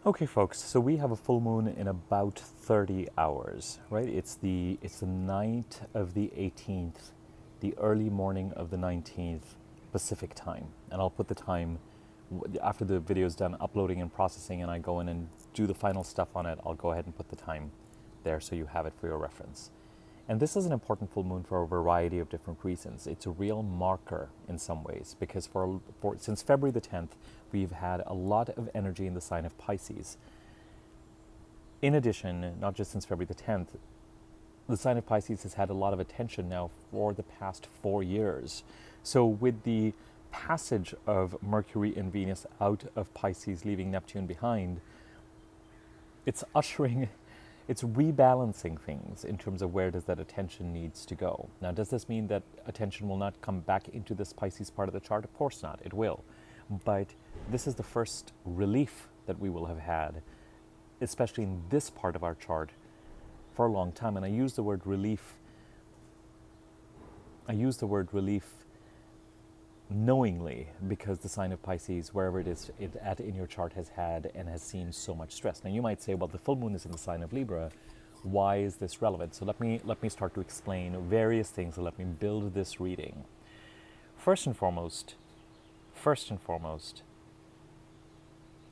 Okay, folks, so we have a full moon in about 30 hours, right? It's the night of the 18th, the early morning of the 19th Pacific time. And I'll put the time after the video is done uploading and processing and I go in and do the final stuff on it. I'll go ahead and put the time there so you have it for your reference. And this is an important full moon for a variety of different reasons. It's a real marker in some ways because since February the 10th, we've had a lot of energy in the sign of Pisces. In addition, not just since February the 10th, the sign of Pisces has had a lot of attention now for the past 4 years. So with the passage of Mercury and Venus out of Pisces, leaving Neptune behind, it's rebalancing things in terms of where does that attention needs to go. Now, does this mean that attention will not come back into this Pisces part of the chart? Of course not, it will. But this is the first relief that we will have had, especially in this part of our chart, for a long time. And I use the word relief knowingly because the sign of Pisces, wherever it is in your chart, has had and has seen so much stress. Now you might say, well, the full moon is in the sign of Libra. Why is this relevant? So let me start to explain various things and let me build this reading. First and foremost,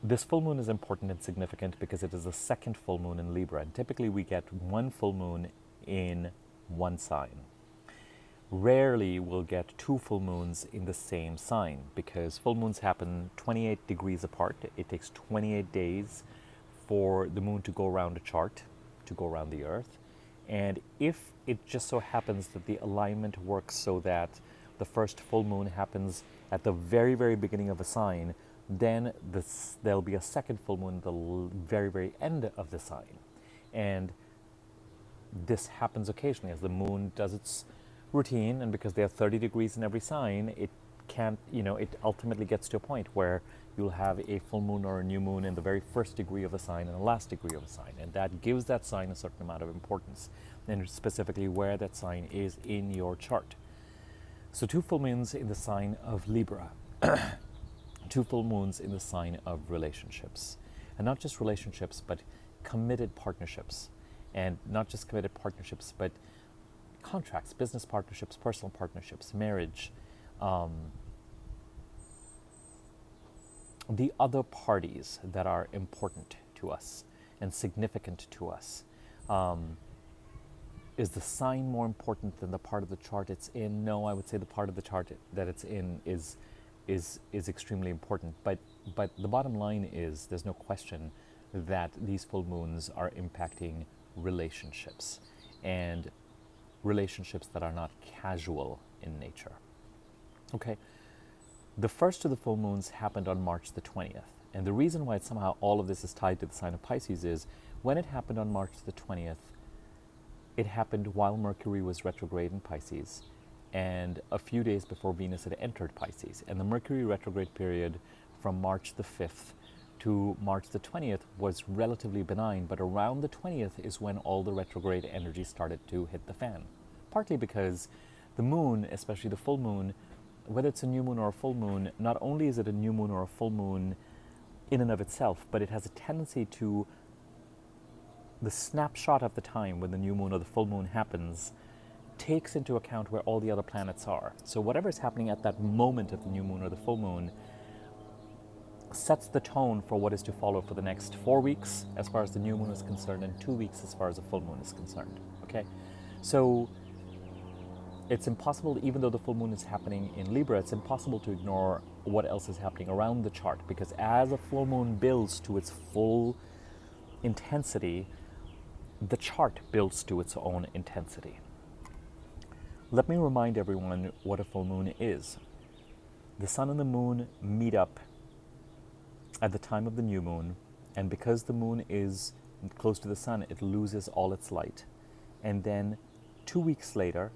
this full moon is important and significant because it is the second full moon in Libra. And typically we get one full moon in one sign. Rarely we'll get two full moons in the same sign because full moons happen 28 degrees apart. It takes 28 days for the moon to go around a chart, to go around the earth. And if it just so happens that the alignment works so that the first full moon happens at the very, very beginning of a sign, then there'll be a second full moon at the very, very end of the sign. And this happens occasionally as the moon does its routine, and because they have 30 degrees in every sign, it can't, it ultimately gets to a point where you'll have a full moon or a new moon in the very first degree of a sign and the last degree of a sign. And that gives that sign a certain amount of importance, and specifically where that sign is in your chart. So two full moons in the sign of Libra, two full moons in the sign of relationships. And not just relationships, but committed partnerships. And not just committed partnerships, but contracts, business partnerships, personal partnerships, marriage, the other parties that are important to us and significant to us. Is the sign more important than the part of the chart it's in? No, I would say the part of the chart that it's in is extremely important. But the bottom line is there's no question that these full moons are impacting relationships, and relationships that are not casual in nature. Okay, the first of the full moons happened on March the 20th. And the reason why somehow all of this is tied to the sign of Pisces is when it happened on March the 20th, it happened while Mercury was retrograde in Pisces and a few days before Venus had entered Pisces. And the Mercury retrograde period from March the 5th to March the 20th was relatively benign, but around the 20th is when all the retrograde energy started to hit the fan. Partly because the moon, especially the full moon, whether it's a new moon or a full moon, not only is it a new moon or a full moon in and of itself, but it has a tendency to, the snapshot of the time when the new moon or the full moon happens takes into account where all the other planets are. So whatever is happening at that moment of the new moon or the full moon sets the tone for what is to follow for the next 4 weeks as far as the new moon is concerned and 2 weeks as far as the full moon is concerned. Okay, so it's impossible, even though the full moon is happening in Libra, it's impossible to ignore what else is happening around the chart, because as a full moon builds to its full intensity, the chart builds to its own intensity. Let me remind everyone what a full moon is. The sun and the moon meet up at the time of the new moon, and because the moon is close to the sun, it loses all its light. And then 2 weeks later,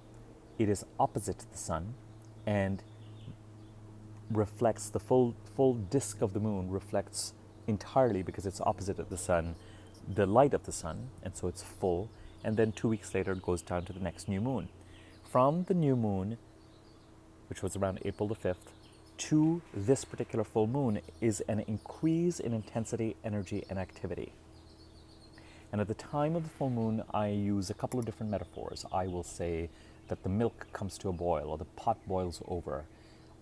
it is opposite the sun and reflects the full disk of the moon, reflects entirely, because it's opposite of the sun, the light of the sun, and so it's full. And then 2 weeks later, it goes down to the next new moon. From the new moon, which was around April the 5th, to this particular full moon is an increase in intensity, energy, and activity. And at the time of the full moon, I use a couple of different metaphors. I will say that the milk comes to a boil or the pot boils over.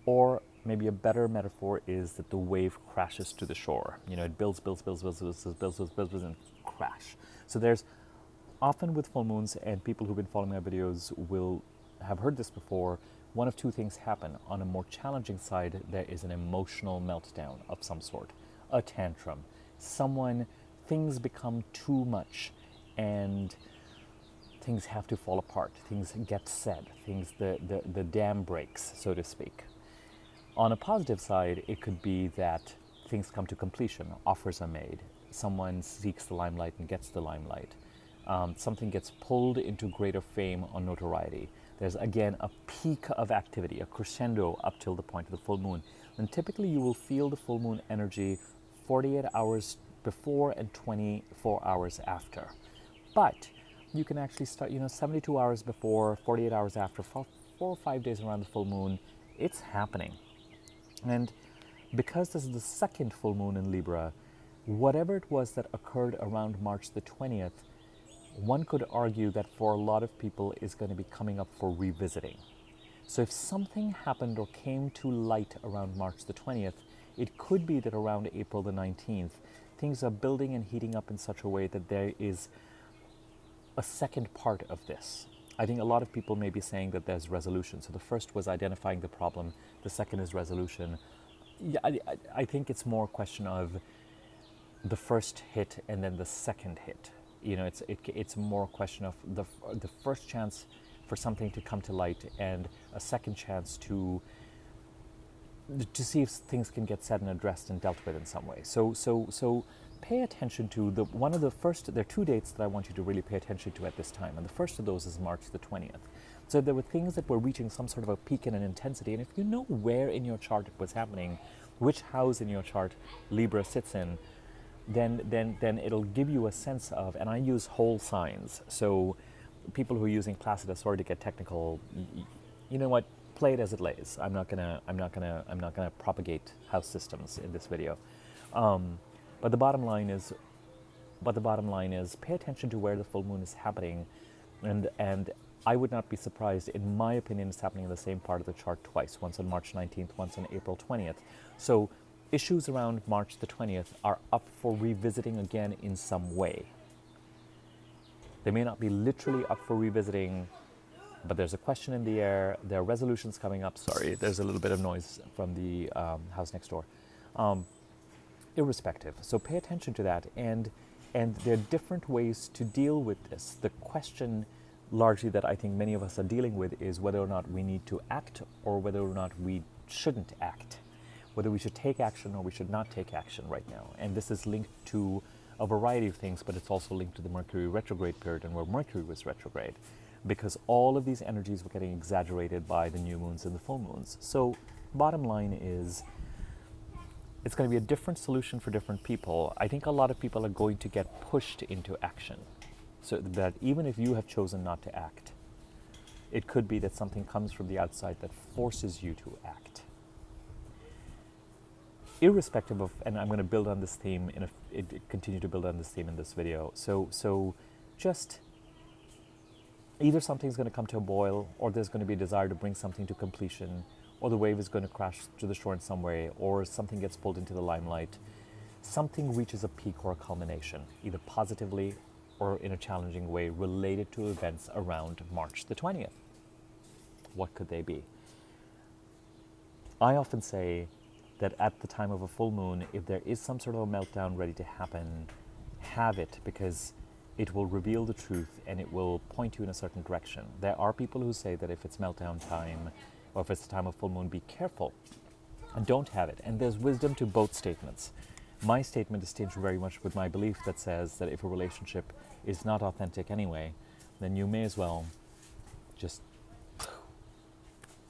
Or maybe a better metaphor is that the wave crashes to the shore. You know, it builds, and crash. So there's often with full moons, and people who've been following my videos will have heard this before, one of two things happen. On a more challenging side, there is an emotional meltdown of some sort, a tantrum. Things become too much and things have to fall apart. Things get said, the dam breaks, so to speak. On a positive side, it could be that things come to completion, offers are made, someone seeks the limelight and gets the limelight. Something gets pulled into greater fame or notoriety. There's again a peak of activity, a crescendo up till the point of the full moon. And typically you will feel the full moon energy 48 hours before and 24 hours after. But you can actually start, 72 hours before, 48 hours after, 4 or 5 days around the full moon, it's happening. And because this is the second full moon in Libra, whatever it was that occurred around March the 20th, one could argue that for a lot of people is going to be coming up for revisiting. So if something happened or came to light around March the 20th, it could be that around April the 19th, things are building and heating up in such a way that there is a second part of this. I think a lot of people may be saying that there's resolution. So the first was identifying the problem. The second is resolution. Yeah, I think it's more a question of the first hit and then the second hit. It's more a question of the first chance for something to come to light and a second chance to see if things can get said and addressed and dealt with in some way. So pay attention to there are two dates that I want you to really pay attention to at this time. And the first of those is March the 20th. So there were things that were reaching some sort of a peak in an intensity. And if you know where in your chart it was happening, which house in your chart Libra sits in, then it'll give you a sense of, and I use whole signs. So people who are using Placidus, sorry to get technical, you know what? Play it as it lays. I'm not gonna propagate house systems in this video. But the bottom line is, pay attention to where the full moon is happening, and I would not be surprised. In my opinion, it's happening in the same part of the chart twice. Once on March 19th, once on April 20th. So issues around March the 20th are up for revisiting again in some way. They may not be literally up for revisiting, but there's a question in the air. There are resolutions coming up. Sorry, there's a little bit of noise from the house next door. Irrespective, so pay attention to that, and there are different ways to deal with this. The question largely that I think many of us are dealing with is whether or not we need to act or whether or not we shouldn't act, whether we should take action or we should not take action right now. And this is linked to a variety of things, but it's also linked to the Mercury retrograde period and where Mercury was retrograde, because all of these energies were getting exaggerated by the new moons and the full moons. So bottom line is, it's going to be a different solution for different people. I think a lot of people are going to get pushed into action. So that even if you have chosen not to act, it could be that something comes from the outside that forces you to act. Irrespective of, and I'm going to build on this theme, continue to build on this theme in this video. So just either something's going to come to a boil, or there's going to be a desire to bring something to completion, or the wave is going to crash to the shore in some way, or something gets pulled into the limelight. Something reaches a peak or a culmination, either positively or in a challenging way, related to events around March the 20th. What could they be? I often say that at the time of a full moon, if there is some sort of a meltdown ready to happen, have it, because it will reveal the truth and it will point you in a certain direction. There are people who say that if it's meltdown time, or if it's the time of full moon, be careful and don't have it. And there's wisdom to both statements. My statement is tinged very much with my belief that says that if a relationship is not authentic anyway, then you may as well just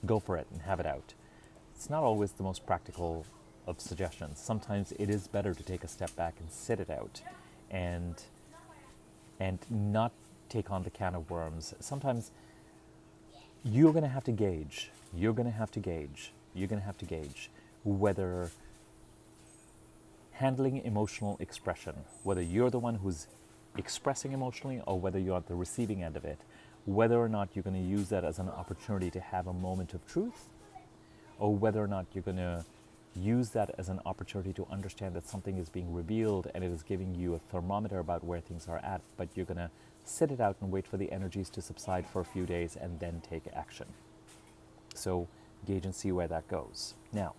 go for it and have it out. It's not always the most practical of suggestions. Sometimes it is better to take a step back and sit it out and not take on the can of worms. Sometimes you're going to have to gauge you're going to have to gauge whether handling emotional expression, whether you're the one who's expressing emotionally or whether you're at the receiving end of it, whether or not you're going to use that as an opportunity to have a moment of truth, or whether or not you're going to use that as an opportunity to understand that something is being revealed and it is giving you a thermometer about where things are at, but you're going to sit it out and wait for the energies to subside for a few days and then take action. So gauge and see where that goes. Now,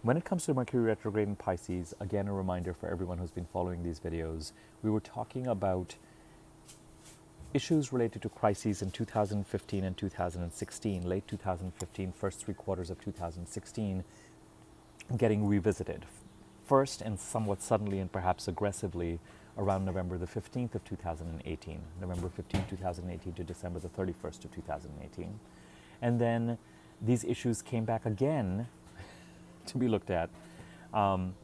when it comes to Mercury retrograde in Pisces, again, a reminder for everyone who's been following these videos, we were talking about issues related to crises in 2015 and 2016, late 2015, first 3 quarters of 2016, getting revisited. First, and somewhat suddenly and perhaps aggressively, around November the 15th of 2018, November 15, 2018 to December the 31st of 2018. And then these issues came back again to be looked at around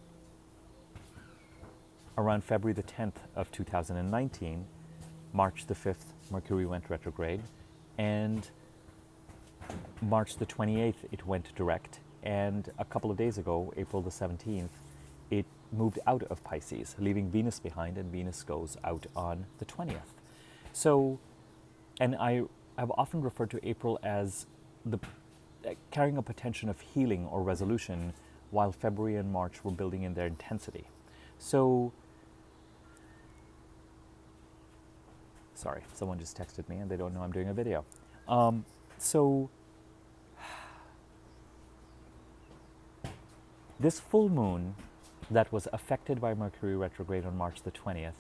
February the 10th of 2019. March the 5th, Mercury went retrograde, and March the 28th, it went direct, and a couple of days ago, April the 17th, it moved out of Pisces, leaving Venus behind, and Venus goes out on the 20th. So, and I've often referred to April as the carrying a potential of healing or resolution, while February and March were building in their intensity. So, sorry, someone just texted me and they don't know I'm doing a video. So, this full moon that was affected by Mercury retrograde on March the 20th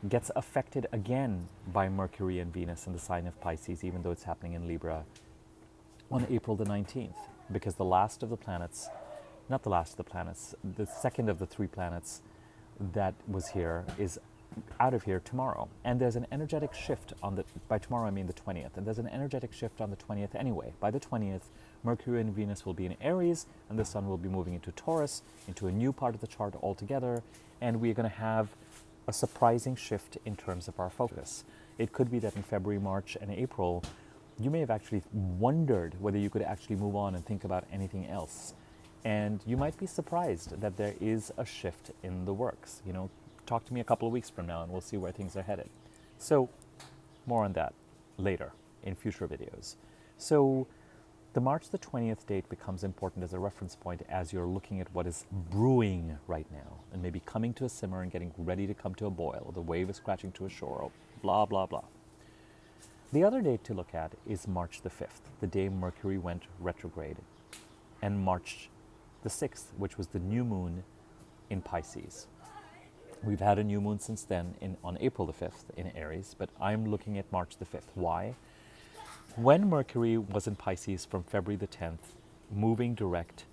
gets affected again by Mercury and Venus in the sign of Pisces, even though it's happening in Libra, on April the 19th, because the last of the planets, not the last of the planets, the second of the 3 planets that was here is out of here tomorrow. And there's an energetic shift on the, by tomorrow I mean the 20th, and there's an energetic shift on the 20th anyway. By the 20th, Mercury and Venus will be in Aries, and the Sun will be moving into Taurus, into a new part of the chart altogether, and we're going to have a surprising shift in terms of our focus. It could be that in February, March, and April, you may have actually wondered whether you could actually move on and think about anything else. And you might be surprised that there is a shift in the works. You know, talk to me a couple of weeks from now and we'll see where things are headed. So, more on that later in future videos. So, the March the 20th date becomes important as a reference point as you're looking at what is brewing right now and maybe coming to a simmer and getting ready to come to a boil. The wave is scratching to a shore, blah, blah, blah. The other date to look at is March the 5th, the day Mercury went retrograde, and March the 6th, which was the new moon in Pisces. We've had a new moon since then on April the 5th in Aries, but I'm looking at March the 5th. Why? When Mercury was in Pisces from February the 10th, moving direct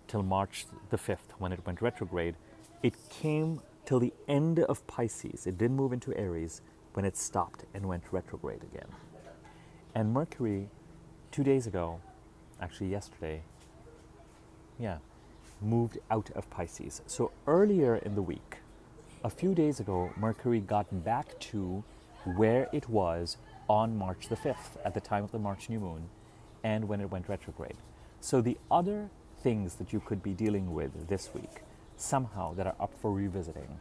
till March the 5th when it went retrograde, it came till the end of Pisces. It didn't move into Aries when it stopped and went retrograde again. And Mercury, 2 days ago, actually yesterday, moved out of Pisces. So earlier in the week, a few days ago, Mercury got back to where it was on March the 5th, at the time of the March new moon, and when it went retrograde. So the other things that you could be dealing with this week, somehow that are up for revisiting,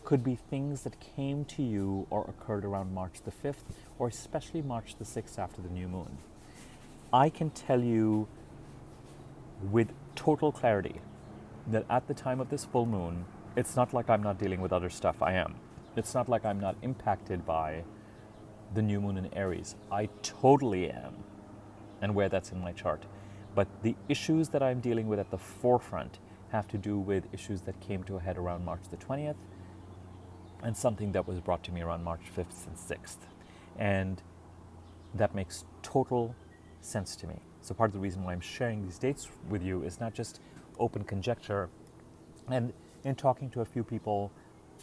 could be things that came to you or occurred around March the 5th, or especially March the 6th after the new moon. I can tell you with total clarity that at the time of this full moon, it's not like I'm not dealing with other stuff. I am. It's not like I'm not impacted by the new moon in Aries. I totally am, and where that's in my chart. But the issues that I'm dealing with at the forefront have to do with issues that came to a head around March the 20th, and something that was brought to me around March 5th and 6th. And that makes total sense to me. So part of the reason why I'm sharing these dates with you is not just open conjecture. And in talking to a few people,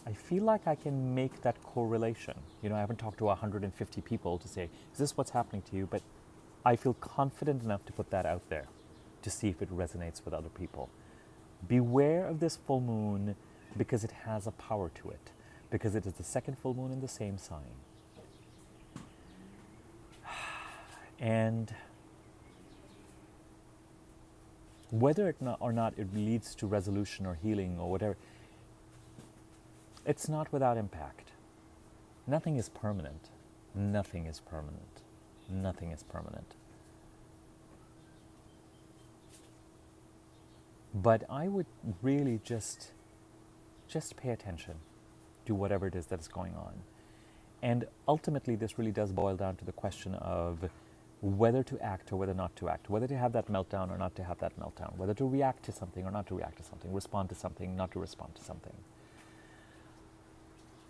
I feel like I can make that correlation. You know, I haven't talked to 150 people to say, is this what's happening to you? But I feel confident enough to put that out there to see if it resonates with other people. Beware of this full moon because it has a power to it, because it is the second full moon in the same sign. And Whether or not it leads to resolution or healing or whatever, it's not without impact. Nothing is permanent. Nothing is permanent. Nothing is permanent. But I would really just pay attention to whatever it is that is going on. And ultimately, this really does boil down to the question of whether to act or whether not to act, whether to have that meltdown or not to have that meltdown, whether to react to something or not to react to something, respond to something, not to respond to something.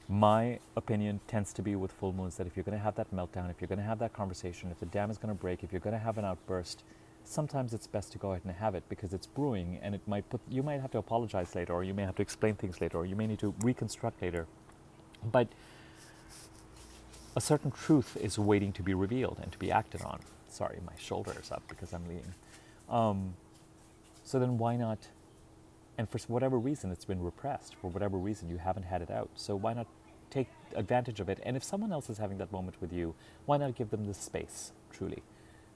My opinion tends to be with full moons that if you're going to have that meltdown, if you're going to have that conversation, if the dam is going to break, if you're going to have an outburst, sometimes it's best to go ahead and have it because it's brewing, and it might you might have to apologize later, or you may have to explain things later, or you may need to reconstruct later. But a certain truth is waiting to be revealed and to be acted on. Sorry, my shoulder is up because I'm leaning. So then why not? And for whatever reason, it's been repressed. For whatever reason, you haven't had it out. So why not take advantage of it? And if someone else is having that moment with you, why not give them the space, truly,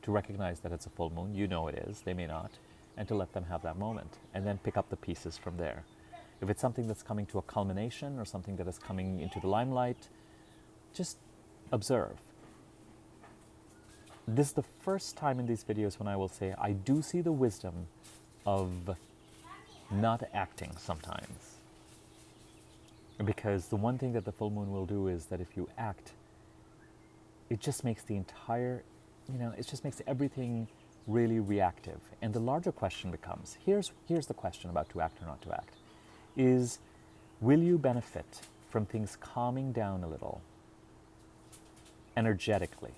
to recognize that it's a full moon? You know it is. They may not. And to let them have that moment. And then pick up the pieces from there. If it's something that's coming to a culmination or something that is coming into the limelight, just observe. This is the first time in these videos when I will say I do see the wisdom of not acting sometimes. Because the one thing that the full moon will do is that if you act, it just makes the entire, it just makes everything really reactive. And the larger question becomes, here's the question about to act or not to act, is will you benefit from things calming down a little energetically?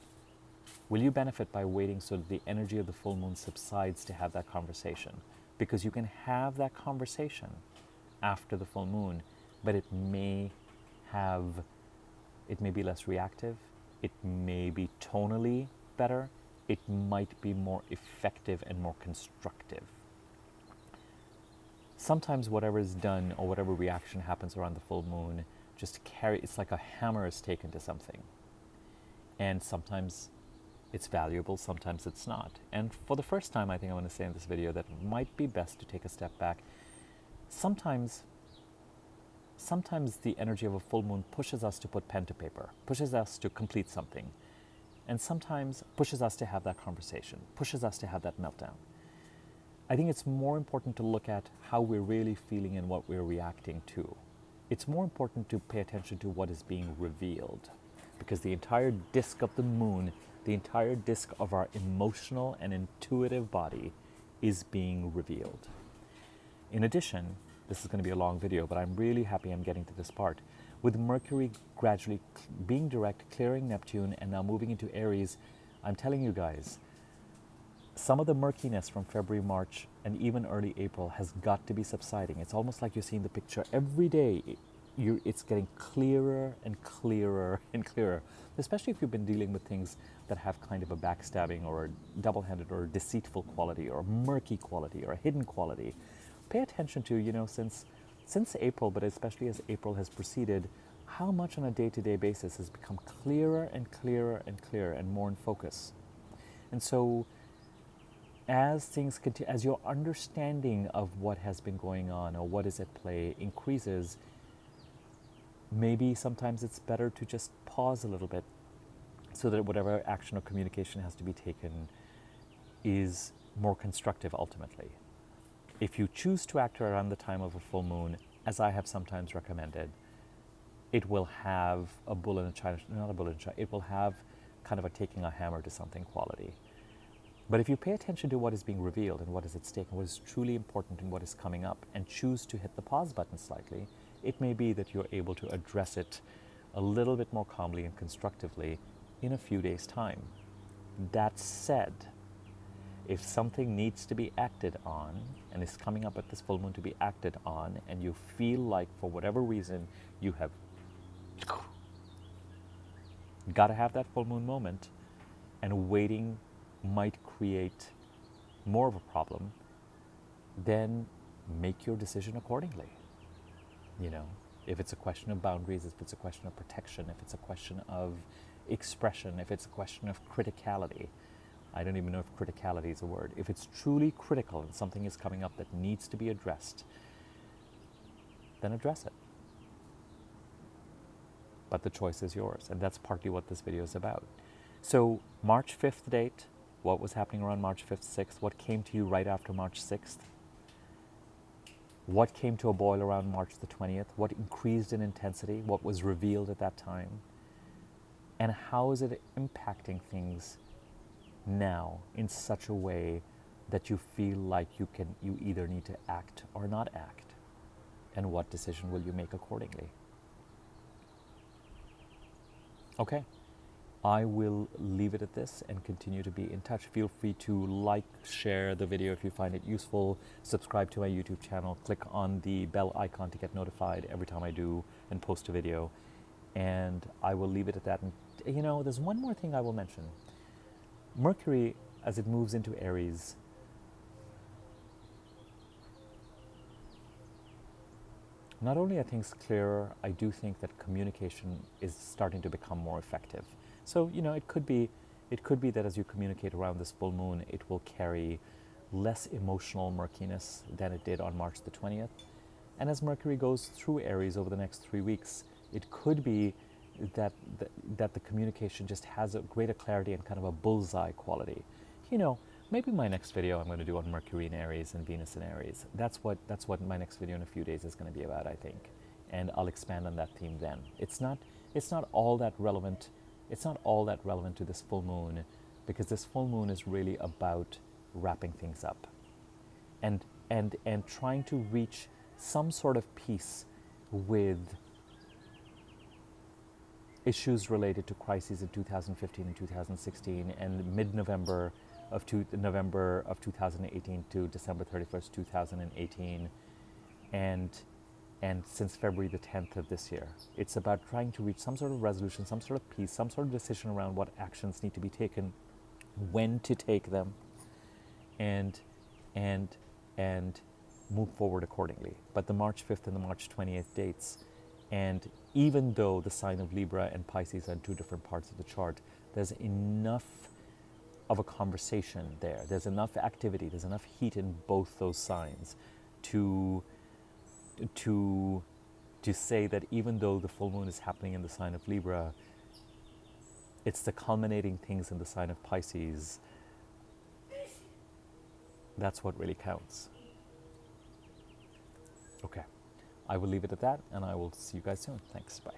Will you benefit by waiting so that the energy of the full moon subsides to have that conversation? Because you can have that conversation after the full moon, but it may be less reactive, it may be tonally better, it might be more effective and more constructive. Sometimes whatever is done or whatever reaction happens around the full moon it's like a hammer is taken to something. And sometimes it's valuable, sometimes it's not. And for the first time, I think I want to say in this video that it might be best to take a step back. Sometimes the energy of a full moon pushes us to put pen to paper, pushes us to complete something, and sometimes pushes us to have that conversation, pushes us to have that meltdown. I think it's more important to look at how we're really feeling and what we're reacting to. It's more important to pay attention to what is being revealed, because the entire disk of the moon, the entire disk of our emotional and intuitive body is being revealed. In addition, this is going to be a long video, but I'm really happy I'm getting to this part. With Mercury gradually being direct, clearing Neptune, and now moving into Aries, I'm telling you guys, some of the murkiness from February, March, and even early April has got to be subsiding. It's almost like you're seeing the picture every day. It's getting clearer and clearer and clearer, especially if you've been dealing with things that have kind of a backstabbing or a double-handed or a deceitful quality or a murky quality or a hidden quality. Pay attention to, since April, but especially as April has proceeded, how much on a day-to-day basis has become clearer and clearer and clearer and more in focus. And so as things continue, as your understanding of what has been going on or what is at play increases, maybe sometimes it's better to just pause a little bit so that whatever action or communication has to be taken is more constructive ultimately. If you choose to act around the time of a full moon, as I have sometimes recommended, it will have a bull in a china, not a bull in a china, it will have kind of a taking a hammer to something quality. But if you pay attention to what is being revealed and what is at stake and what is truly important and what is coming up and choose to hit the pause button slightly, it may be that you're able to address it a little bit more calmly and constructively in a few days' time. That said, if something needs to be acted on and is coming up at this full moon to be acted on, and you feel like for whatever reason you have got to have that full moon moment, and waiting might create more of a problem, then make your decision accordingly. If it's a question of boundaries, if it's a question of protection, if it's a question of expression, if it's a question of criticality, I don't even know if criticality is a word. If it's truly critical and something is coming up that needs to be addressed, then address it. But the choice is yours, and that's partly what this video is about. So March 5th date, what was happening around March 5th, 6th? What came to you right after March 6th? What came to a boil around March the 20th? What increased in intensity? What was revealed at that time? And how is it impacting things now in such a way that you feel like you either need to act or not act? And what decision will you make accordingly? Okay, I will leave it at this and continue to be in touch. Feel free to like, share the video if you find it useful, subscribe to my YouTube channel, click on the bell icon to get notified every time I do and post a video. And I will leave it at that. And you know, there's one more thing I will mention. Mercury, as it moves into Aries, not only are things clearer, I do think that communication is starting to become more effective. So, you know, it could be that as you communicate around this full moon, it will carry less emotional murkiness than it did on March the 20th. And as Mercury goes through Aries over the next 3 weeks, it could be that the communication just has a greater clarity and kind of a bullseye quality. You know, maybe my next video I'm going to do on Mercury in Aries and Venus in Aries. That's what my next video in a few days is going to be about, I think. And I'll expand on that theme then. It's not all that relevant. It's not all that relevant to this full moon, because this full moon is really about wrapping things up and trying to reach some sort of peace with issues related to crises in 2015 and 2016 and mid-November of 2018 to December 31st, 2018, and since February the 10th of this year. It's about trying to reach some sort of resolution, some sort of peace, some sort of decision around what actions need to be taken, when to take them, and move forward accordingly. But the March 5th and the March 20th dates, and even though the sign of Libra and Pisces are in two different parts of the chart, there's enough of a conversation there. There's enough activity, there's enough heat in both those signs to say that even though the full moon is happening in the sign of Libra, it's the culminating things in the sign of Pisces. That's what really counts. Okay, I will leave it at that, and I will see you guys soon. Thanks, bye.